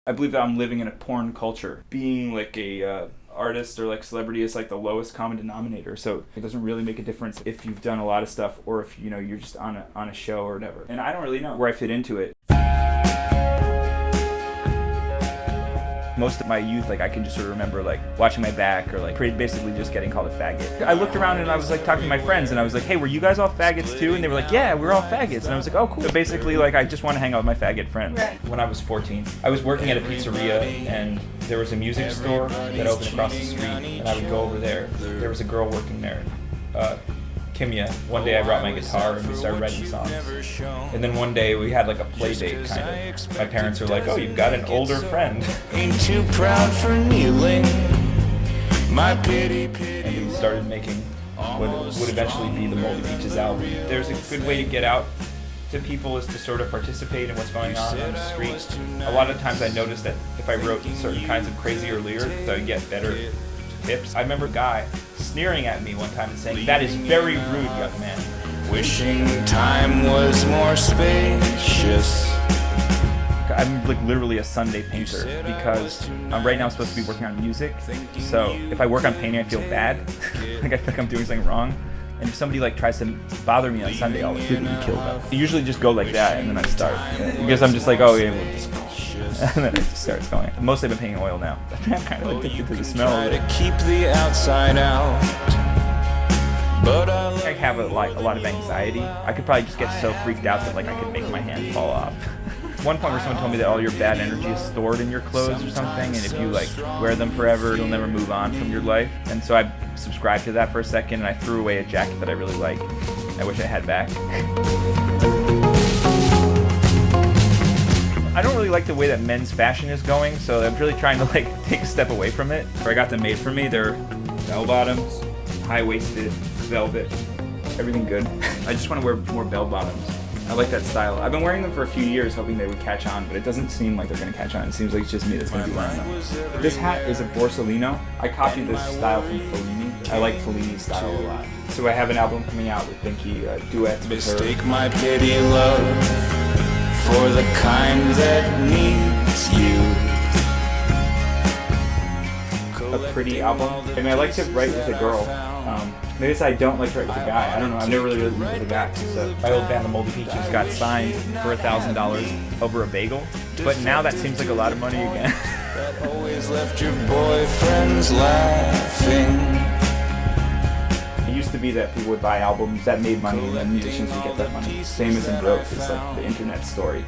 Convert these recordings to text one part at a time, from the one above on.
I believe that I'm living in a porn culture. Being like a artist or like celebrity is like the lowest common denominator, so it doesn't really make a difference if you've done a lot of stuff or if you're just on a show or whatever. And I don't really know where I fit into it. Most of my youth, like I can just sort of remember like watching my back or like basically just getting called a faggot. I looked around and I was like talking to my friends and I was like, hey, were you guys all faggots too? And they were like, yeah, we're all faggots. And I was like, oh, cool. So basically, like I just want to hang out with my faggot friends. Right. When I was 14, I was working at a pizzeria and there was a music store that opened across the street and I would go over there. There was a girl working there. Kimya. One day I brought my guitar and we started writing songs. And then one day we had like a play date kind of. My parents were like, oh, you've got an older friend. Ain't too proud for kneeling. My pity. And we started making what would eventually be the Moldy Peaches album. There's a good way to get out to people is to sort of participate in what's going on the street. A lot of times I noticed that if I wrote certain kinds of crazier lyrics, I would get better tips. I remember a guy sneering at me one time and saying, that is very rude, young man. Wishing time was more spacious. I'm like literally a Sunday painter because right now I'm supposed to be working on music. So if I work on painting, I feel bad. Like I feel like I'm doing something wrong. And if somebody like tries to bother me on Sunday, I'll like literally kill them. I usually just go like that and then I start. Because I'm just like, oh yeah, we'll just and then it just starts going. Mostly I've been painting oil now. I'm kind of addicted to the smell of it. Keep the outside out. But I have a lot of anxiety. I could probably just get so freaked out that like I could make my hand fall off. One point where someone told me that all your bad energy is stored in your clothes or something, and if you like wear them forever, you'll never move on from your life. And so I subscribed to that for a second, and I threw away a jacket that I really like. I wish I had back. I don't really like the way that men's fashion is going, so I'm really trying to like take a step away from it. I got them made for me. They're bell-bottoms, high-waisted, velvet, everything good. I just want to wear more bell-bottoms. I like that style. I've been wearing them for a few years hoping they would catch on, but it doesn't seem like they're going to catch on. It seems like it's just me that's going to be wearing them. This hat is a Borsalino. I copied this style from Fellini. I like Fellini's style a lot. So I have an album coming out with Pinky, duets with her. Mistake my pity love for the kind that needs you. A pretty album. I mean, I like to write with a girl. Maybe it's I don't like to write with a guy. I don't know. I've never really written with a guy. So my old band, the Moldy Peaches, got signed for $1,000 over a bagel. But now that seems like a lot of money again. That always left your boyfriends laughing. It used to be that people would buy albums that made money and then musicians would get that money. Famous and broke. It's like the internet story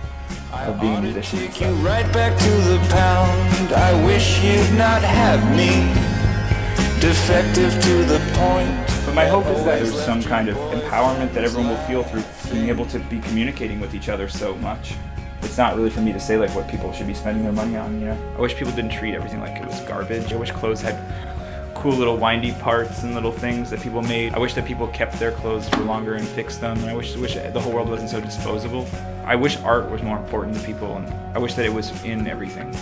of being a musician. Take you right back to the pound. I wish you'd not have me. Defective to the point. But my hope is that there's some kind of empowerment that everyone will feel through being able to be communicating with each other so much. It's not really for me to say like what people should be spending their money on, you know? I wish people didn't treat everything like it was garbage. I wish clothes had cool little windy parts and little things that people made. I wish that people kept their clothes for longer and fixed them. I wish the whole world wasn't so disposable. I wish art was more important to people, and I wish that it was in everything.